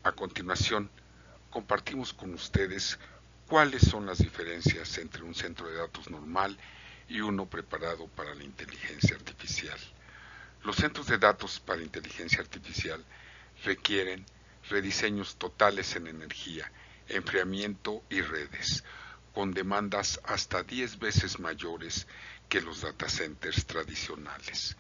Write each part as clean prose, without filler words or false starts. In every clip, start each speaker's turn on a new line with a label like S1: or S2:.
S1: A continuación, compartimos con ustedes cuáles son las diferencias entre un centro de datos normal y uno preparado para la inteligencia artificial. Los centros de datos para inteligencia artificial requieren rediseños totales en energía, enfriamiento y redes, con demandas hasta 10 veces mayores que los data centers tradicionales.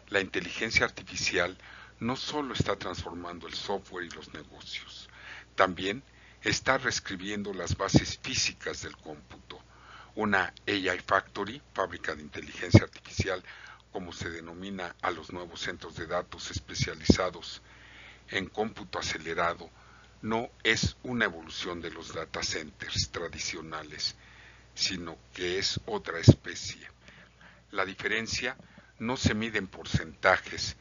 S1: La inteligencia artificial no solo está transformando el software y los negocios, también está reescribiendo las bases físicas del cómputo. Una AI Factory, fábrica de inteligencia artificial, como se denomina a los nuevos centros de datos especializados en cómputo acelerado, no es una evolución de los data centers tradicionales, sino que es otra especie. La diferencia no se mide en porcentajes,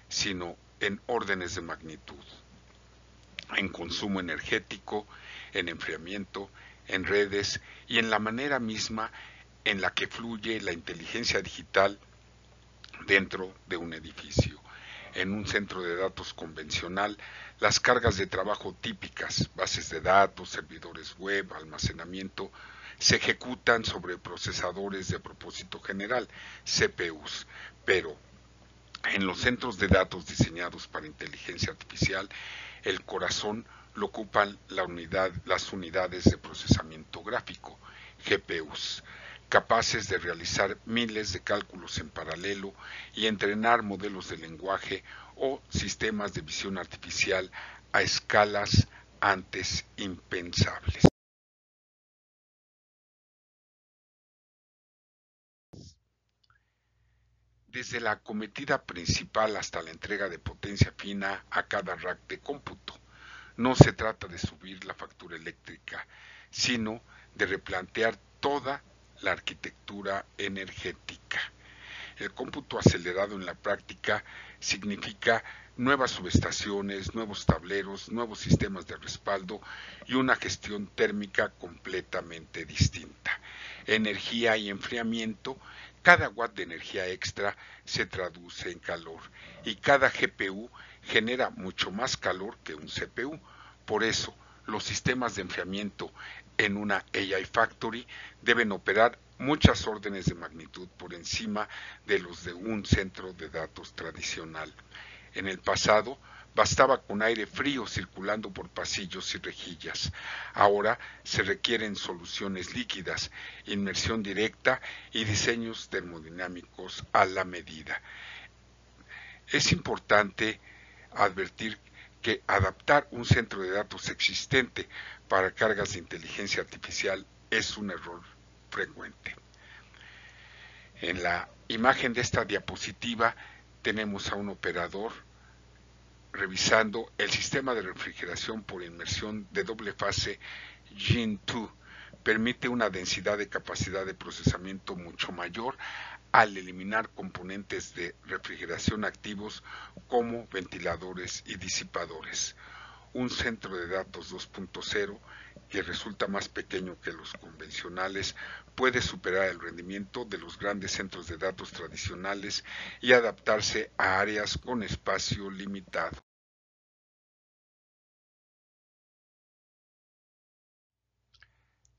S1: sino en órdenes de magnitud, en consumo energético, en enfriamiento, en redes y en la manera misma en la que fluye la inteligencia digital dentro de un edificio. En un centro de datos convencional, las cargas de trabajo típicas, bases de datos, servidores web, almacenamiento, se ejecutan sobre procesadores de propósito general, CPUs, pero en los centros de datos diseñados para inteligencia artificial, el corazón lo ocupan las unidades de procesamiento gráfico, GPUs, capaces de realizar miles de cálculos en paralelo y entrenar modelos de lenguaje o sistemas de visión artificial a escalas antes impensables. Desde la acometida principal hasta la entrega de potencia fina a cada rack de cómputo. No se trata de subir la factura eléctrica, sino de replantear toda la arquitectura energética. El cómputo acelerado en la práctica significa nuevas subestaciones, nuevos tableros, nuevos sistemas de respaldo y una gestión térmica completamente distinta. Energía y enfriamiento, cada watt de energía extra se traduce en calor y cada GPU genera mucho más calor que un CPU. Por eso, los sistemas de enfriamiento en una AI Factory deben operar muchas órdenes de magnitud por encima de los de un centro de datos tradicional. En el pasado, bastaba con aire frío circulando por pasillos y rejillas. Ahora se requieren soluciones líquidas, inmersión directa y diseños termodinámicos a la medida. Es importante advertir que adaptar un centro de datos existente para cargas de inteligencia artificial es un error frecuente. En la imagen de esta diapositiva tenemos a un operador revisando el sistema de refrigeración por inmersión de doble fase Gen 2. Permite una densidad de capacidad de procesamiento mucho mayor al eliminar componentes de refrigeración activos como ventiladores y disipadores. Un centro de datos 2.0 que resulta más pequeño que los convencionales puede superar el rendimiento de los grandes centros de datos tradicionales y adaptarse a áreas con espacio limitado.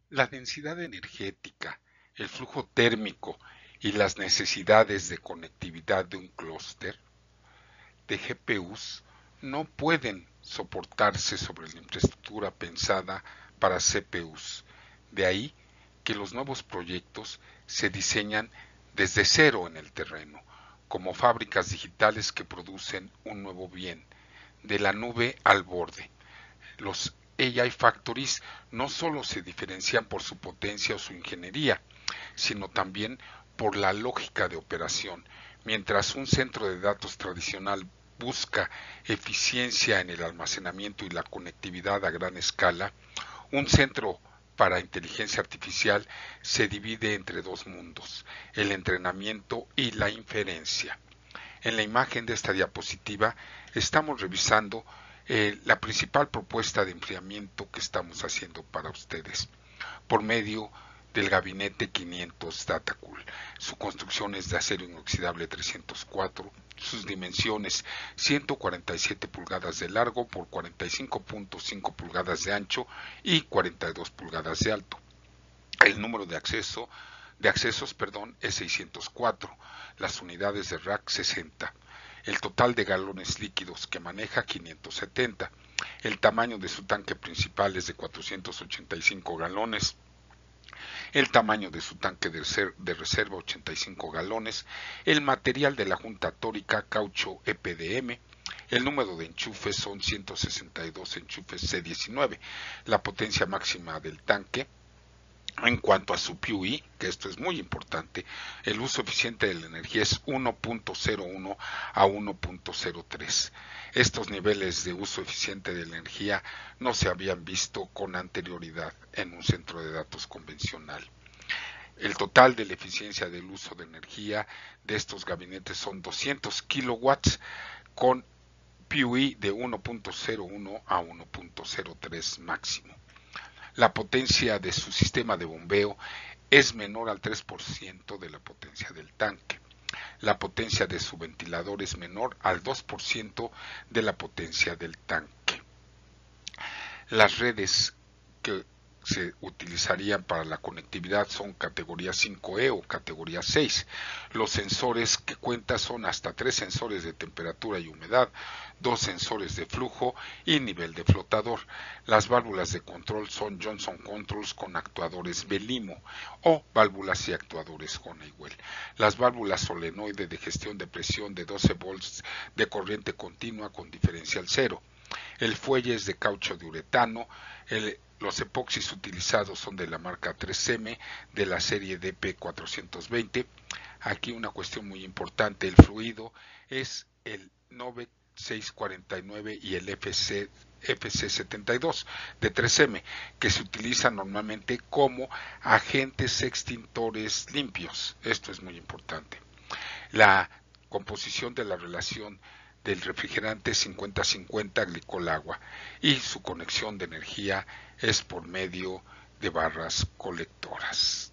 S1: La densidad energética, el flujo térmico y las necesidades de conectividad de un clúster de GPUs no pueden soportarse sobre la infraestructura pensada para CPUs. De ahí que los nuevos proyectos se diseñan desde cero en el terreno, como fábricas digitales que producen un nuevo bien, de la nube al borde. Los AI Factories no solo se diferencian por su potencia o su ingeniería, sino también por la lógica de operación. Mientras un centro de datos tradicional busca eficiencia en el almacenamiento y la conectividad a gran escala, un centro para inteligencia artificial se divide entre dos mundos, el entrenamiento y la inferencia. En la imagen de esta diapositiva estamos revisando la principal propuesta de enfriamiento que estamos haciendo para ustedes por medio del gabinete 500 Datacool. Su construcción es de acero inoxidable 304, sus dimensiones 147 pulgadas de largo por 45.5 pulgadas de ancho y 42 pulgadas de alto. El número de accesos, es 604, las unidades de rack 60. El total de galones líquidos que maneja 570. El tamaño de su tanque principal es de 485 galones. El tamaño de su tanque de reserva 85 galones. El material de la junta tórica caucho EPDM. El número de enchufes son 162 enchufes C19. La potencia máxima del tanque. En cuanto a su PUE, que esto es muy importante, el uso eficiente de la energía es 1.01 a 1.03. Estos niveles de uso eficiente de la energía no se habían visto con anterioridad en un centro de datos convencional. El total de la eficiencia del uso de energía de estos gabinetes son 200 kilowatts con PUE de 1.01 a 1.03 máximo. La potencia de su sistema de bombeo es menor al 3% de la potencia del tanque. La potencia de su ventilador es menor al 2% de la potencia del tanque. Las redes que se utilizarían para la conectividad son categoría 5E o categoría 6. Los sensores que cuenta son hasta 3 sensores de temperatura y humedad, 2 sensores de flujo y nivel de flotador. Las válvulas de control son Johnson Controls con actuadores Belimo o válvulas y actuadores Honeywell. Las válvulas solenoide de gestión de presión de 12 volts de corriente continua con diferencial cero. El fuelle es de caucho de uretano. Los epoxis utilizados son de la marca 3M de la serie DP420. Aquí una cuestión muy importante, el fluido es el 9649 y el FC72 de 3M, que se utilizan normalmente como agentes extintores limpios. Esto es muy importante. La composición de la relación del refrigerante 50-50 glicol-agua y su conexión de energía es por medio de barras colectoras.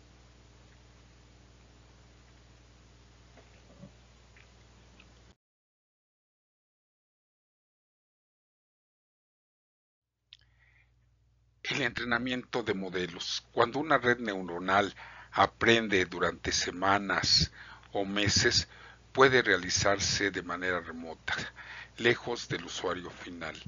S1: El entrenamiento de modelos. Cuando una red neuronal aprende durante semanas o meses, puede realizarse de manera remota, lejos del usuario final.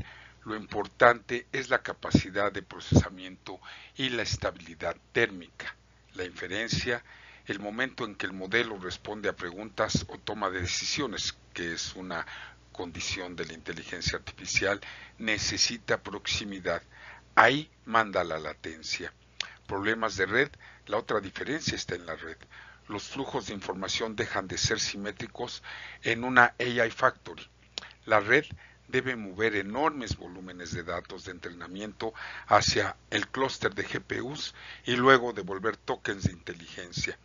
S1: Lo importante es la capacidad de procesamiento y la estabilidad térmica, la inferencia, el momento en que el modelo responde a preguntas o toma de decisiones, que es una condición de la inteligencia artificial, necesita proximidad. Ahí manda la latencia. Problemas de red, la otra diferencia está en la red. Los flujos de información dejan de ser simétricos en una AI Factory. La red debe mover enormes volúmenes de datos de entrenamiento hacia el clúster de GPUs y luego devolver tokens de inteligencia.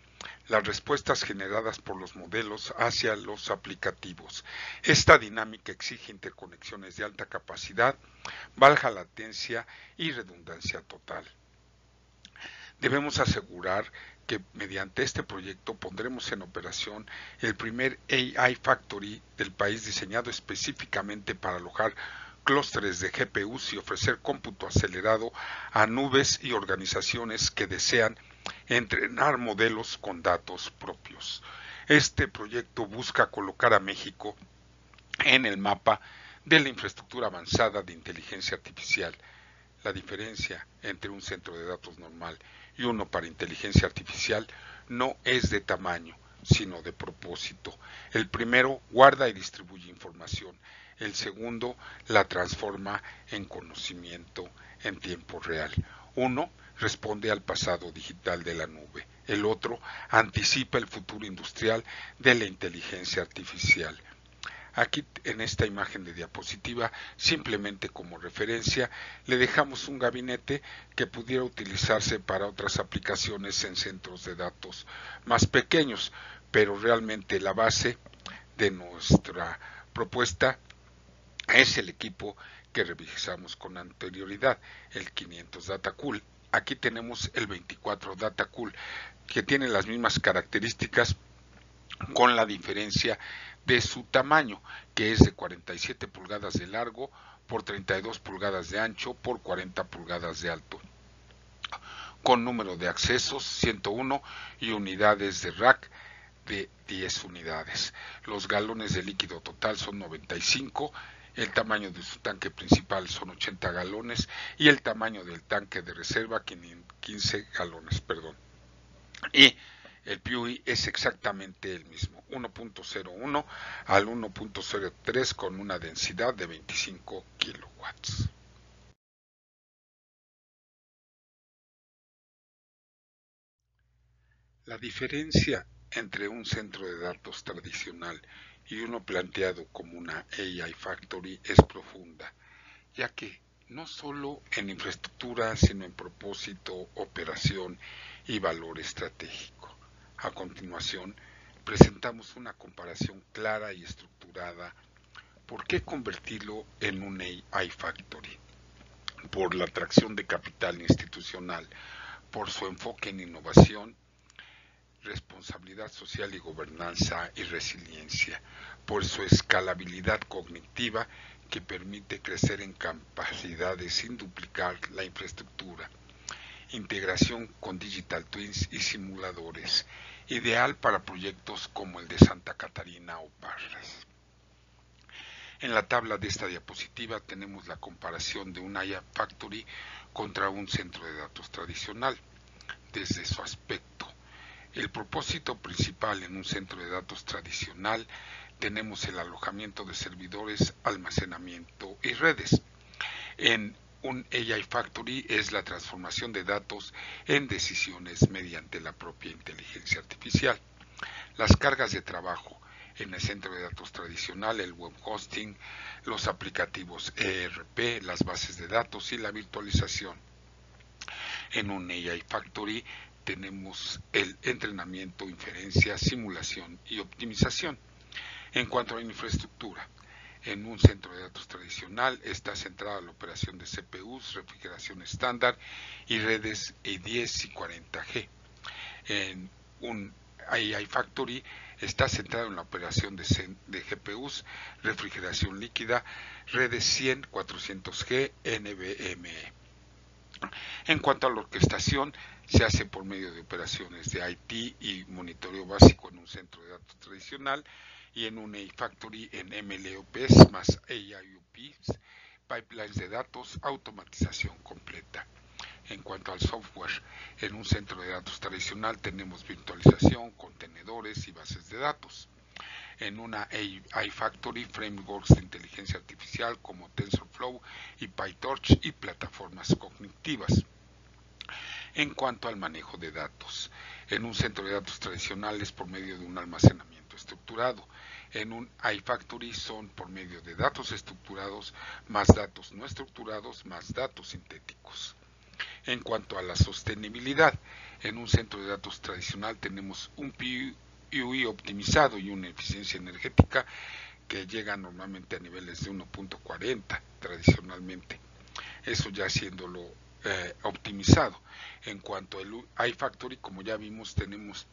S1: Las respuestas generadas por los modelos hacia los aplicativos. Esta dinámica exige interconexiones de alta capacidad, baja latencia y redundancia total. Debemos asegurar que mediante este proyecto pondremos en operación el primer AI Factory del país diseñado específicamente para alojar clústeres de GPUs y ofrecer cómputo acelerado a nubes y organizaciones que desean entrenar modelos con datos propios. Este proyecto busca colocar a México en el mapa de la infraestructura avanzada de inteligencia artificial. La diferencia entre un centro de datos normal y uno para inteligencia artificial no es de tamaño, sino de propósito. El primero guarda y distribuye información. El segundo la transforma en conocimiento en tiempo real. Uno responde al pasado digital de la nube. El otro anticipa el futuro industrial de la inteligencia artificial. Aquí en esta imagen de diapositiva, simplemente como referencia, le dejamos un gabinete que pudiera utilizarse para otras aplicaciones en centros de datos más pequeños, pero realmente la base de nuestra propuesta es el equipo que revisamos con anterioridad, el 500 Datacool. aquí tenemos el 24 Data Cool, que tiene las mismas características con la diferencia de su tamaño, que es de 47 pulgadas de largo por 32 pulgadas de ancho por 40 pulgadas de alto, con número de accesos 101 y unidades de rack de 10 unidades. Los galones de líquido total son 95, el tamaño de su tanque principal son 80 galones y el tamaño del tanque de reserva 15 galones, Y el PUI es exactamente el mismo, 1.01 al 1.03 con una densidad de 25 kilowatts. La diferencia entre un centro de datos tradicional y uno planteado como una AI Factory es profunda, ya que no solo en infraestructura, sino en propósito, operación y valor estratégico. A continuación, presentamos una comparación clara y estructurada. ¿Por qué convertirlo en un AI Factory? Por la atracción de capital institucional, por su enfoque en innovación, responsabilidad social y gobernanza y resiliencia, por su escalabilidad cognitiva que permite crecer en capacidades sin duplicar la infraestructura, integración con digital twins y simuladores, ideal para proyectos como el de Santa Catarina o Parras. En la tabla de esta diapositiva tenemos la comparación de un AI Factory contra un centro de datos tradicional. Desde su aspecto, el propósito principal en un centro de datos tradicional tenemos el alojamiento de servidores, almacenamiento y redes. En un AI Factory es la transformación de datos en decisiones mediante la propia inteligencia artificial. Las cargas de trabajo en el centro de datos tradicional, el web hosting, los aplicativos ERP, las bases de datos y la virtualización. En un AI Factory tenemos el entrenamiento, inferencia, simulación y optimización. En cuanto a la infraestructura, en un centro de datos tradicional está centrada la operación de CPUs, refrigeración estándar y redes E10 y 40G. En un AI Factory está centrado en la operación de GPUs, refrigeración líquida, redes 100, 400G, NVMe. En cuanto a la orquestación, se hace por medio de operaciones de IT y monitoreo básico en un centro de datos tradicional y en un AI Factory en MLOps más AIOps, pipelines de datos, automatización completa. En cuanto al software, en un centro de datos tradicional tenemos virtualización, contenedores y bases de datos. En una AI Factory, frameworks de inteligencia artificial como TensorFlow y PyTorch y plataformas cognitivas. En cuanto al manejo de datos, en un centro de datos tradicionales por medio de un almacenamiento estructurado. En un iFactory son por medio de datos estructurados más datos no estructurados más datos sintéticos. En cuanto a la sostenibilidad, en un centro de datos tradicional tenemos un PUI optimizado y una eficiencia energética que llega normalmente a niveles de 1.40 tradicionalmente, eso ya siéndolo optimizado. En cuanto al iFactory, como ya vimos, tenemos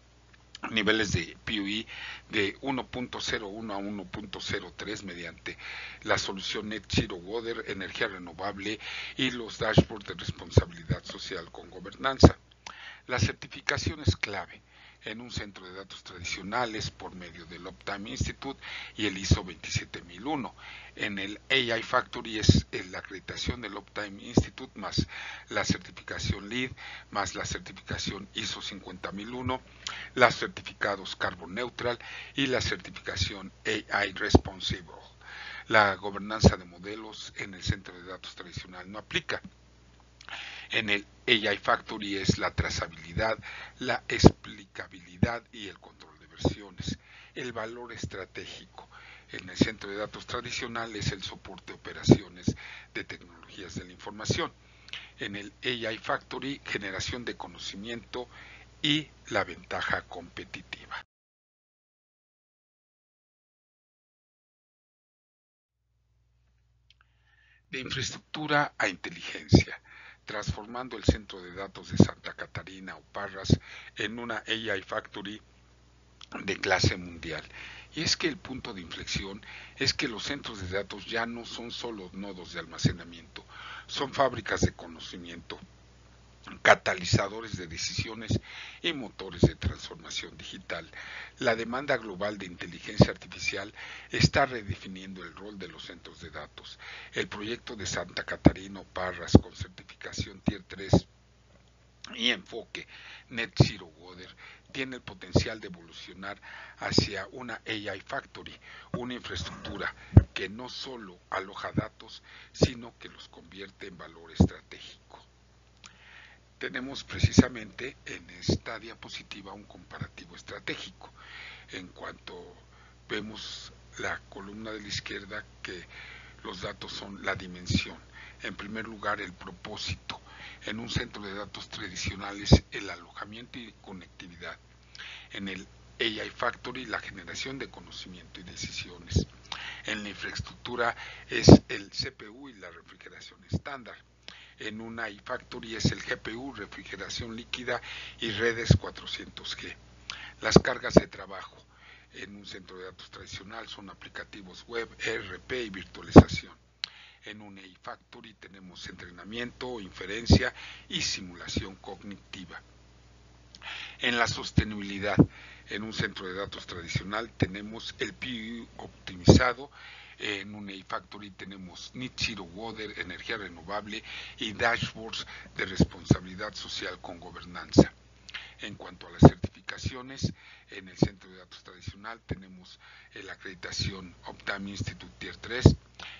S1: niveles de PUI de 1.01 a 1.03 mediante la solución Net Zero Water, energía renovable y los dashboards de responsabilidad social con gobernanza. La certificación es clave en un centro de datos tradicionales por medio del Uptime Institute y el ISO 27001. En el AI Factory es la acreditación del Uptime Institute más la certificación LEED más la certificación ISO 50001, los certificados Carbon Neutral y la certificación AI Responsible. La gobernanza de modelos en el centro de datos tradicional no aplica. En el AI Factory es la trazabilidad, la explicabilidad y el control de versiones. El valor estratégico en el centro de datos tradicional es el soporte de operaciones de tecnologías de la información. En el AI Factory, generación de conocimiento y la ventaja competitiva. De infraestructura a inteligencia. transformando el centro de datos de Santa Catarina o Parras en una AI Factory de clase mundial. Y es que el punto de inflexión es que los centros de datos ya no son solo nodos de almacenamiento, son fábricas de conocimiento, catalizadores de decisiones y motores de transformación digital. La demanda global de inteligencia artificial está redefiniendo el rol de los centros de datos. El proyecto de Santa Catarina Parras con certificación Tier 3 y enfoque Net Zero Water tiene el potencial de evolucionar hacia una AI Factory, una infraestructura que no solo aloja datos, sino que los convierte en valor estratégico. Tenemos precisamente en esta diapositiva un comparativo estratégico. En cuanto vemos la columna de la izquierda, que los datos son la dimensión. En primer lugar, el propósito. En un centro de datos tradicionales, el alojamiento y conectividad. En el AI Factory, la generación de conocimiento y decisiones. En la infraestructura es el CPU y la refrigeración estándar. En una iFactory es el GPU, refrigeración líquida y redes 400G. Las cargas de trabajo en un centro de datos tradicional son aplicativos web, ERP y virtualización. En un iFactory tenemos entrenamiento, inferencia y simulación cognitiva. En la sostenibilidad, en un centro de datos tradicional tenemos el PI optimizado. En un iFactory tenemos Net Zero Water, energía renovable y dashboards de responsabilidad social con gobernanza. En cuanto a las certificaciones, en el centro de datos tradicional tenemos la acreditación Optime Institute Tier 3.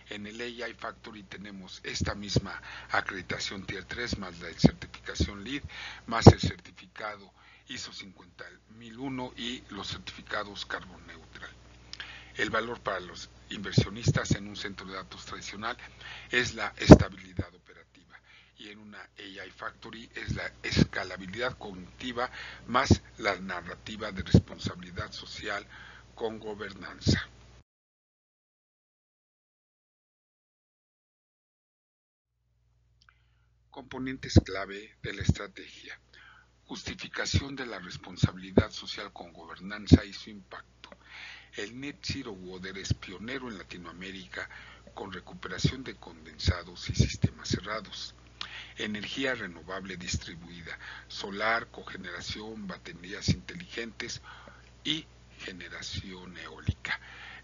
S1: En el AI Factory tenemos esta misma acreditación Tier 3 más la certificación LEED, más el certificado ISO 50001 y los certificados Carbon Neutral. El valor para los inversionistas en un centro de datos tradicional es la estabilidad operativa y en una AI Factory es la escalabilidad cognitiva más la narrativa de responsabilidad social con gobernanza. Componentes clave de la estrategia. Justificación de la responsabilidad social con gobernanza y su impacto. El Net Zero Water es pionero en Latinoamérica con recuperación de condensados y sistemas cerrados. Energía renovable distribuida, solar, cogeneración, baterías inteligentes y generación eólica.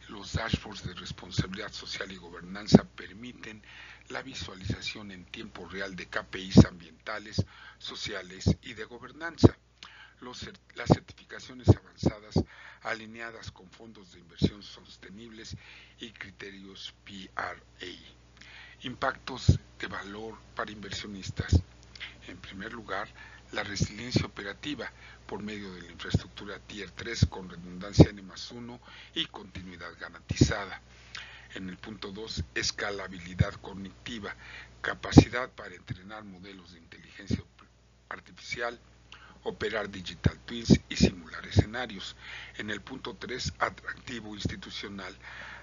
S1: Los dashboards de responsabilidad social y gobernanza permiten la visualización en tiempo real de KPIs ambientales, sociales y de gobernanza. Las certificaciones avanzadas alineadas con fondos de inversión sostenibles y criterios PRA. Impactos de valor para inversionistas. En primer lugar, la resiliencia operativa por medio de la infraestructura Tier 3 con redundancia N+1 y continuidad garantizada. En el punto 2, escalabilidad cognitiva, capacidad para entrenar modelos de inteligencia artificial, operar digital twins y simular escenarios. En el punto 3, atractivo institucional,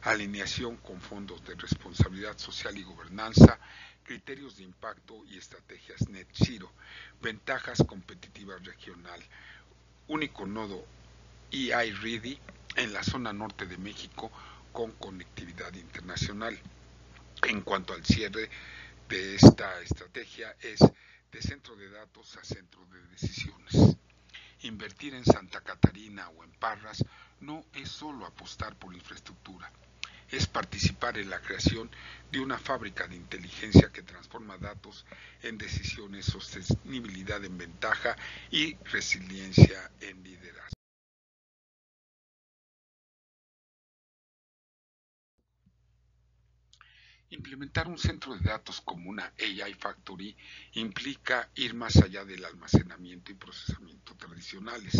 S1: alineación con fondos de responsabilidad social y gobernanza, criterios de impacto y estrategias net zero, ventajas competitivas regional, único nodo EI Ready en la zona norte de México con conectividad internacional. En cuanto al cierre de esta estrategia es de centro de datos a centro de decisiones. Invertir en Santa Catarina o en Parras no es solo apostar por infraestructura, es participar en la creación de una fábrica de inteligencia que transforma datos en decisiones, sostenibilidad en ventaja y resiliencia en liderazgo. Implementar un centro de datos como una AI Factory implica ir más allá del almacenamiento y procesamiento tradicionales,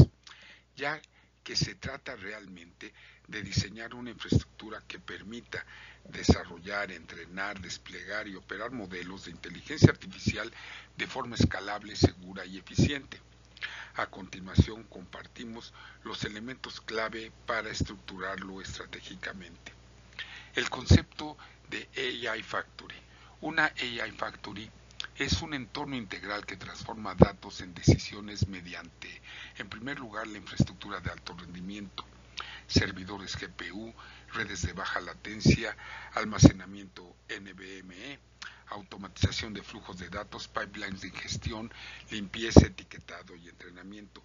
S1: ya que se trata realmente de diseñar una infraestructura que permita desarrollar, entrenar, desplegar y operar modelos de inteligencia artificial de forma escalable, segura y eficiente. A continuación compartimos los elementos clave para estructurarlo estratégicamente. El concepto de AI Factory. Una AI Factory Es un entorno integral que transforma datos en decisiones mediante, en primer lugar, la infraestructura de alto rendimiento, servidores GPU, redes de baja latencia, almacenamiento NVMe, automatización de flujos de datos, pipelines de ingestión, limpieza, etiquetado y entrenamiento,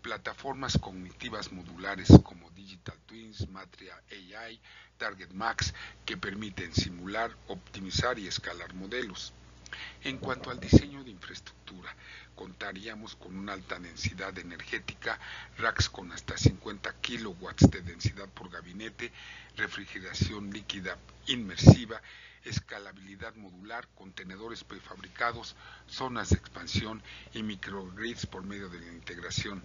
S1: plataformas cognitivas modulares como Digital Twins, Matria AI, Target Max, que permiten simular, optimizar y escalar modelos. En cuanto al diseño de infraestructura, contaríamos con una alta densidad energética, racks con hasta 50 kilowatts de densidad por gabinete, refrigeración líquida inmersiva, escalabilidad modular, contenedores prefabricados, zonas de expansión y microgrids por medio de la integración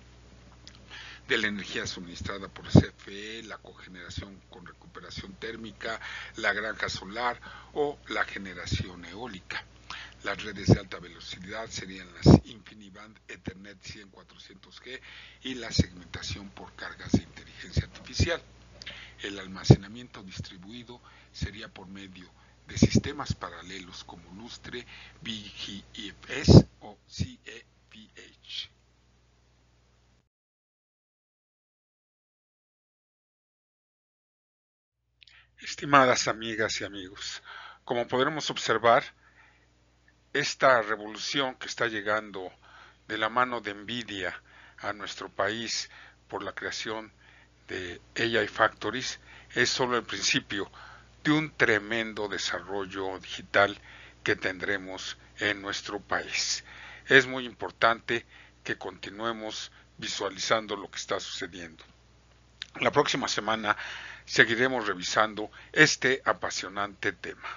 S1: de la energía suministrada por CFE, la cogeneración con recuperación térmica, la granja solar o la generación eólica. Las redes de alta velocidad serían las InfiniBand, Ethernet 100-400G y la segmentación por cargas de inteligencia artificial. El almacenamiento distribuido sería por medio de sistemas paralelos como Lustre, BGFS o CEVH. Estimadas amigas y amigos, como podremos observar, esta revolución que está llegando de la mano de Nvidia a nuestro país por la creación de AI Factories es solo el principio de un tremendo desarrollo digital que tendremos en nuestro país. Es muy importante que continuemos visualizando lo que está sucediendo. La próxima semana seguiremos revisando este apasionante tema.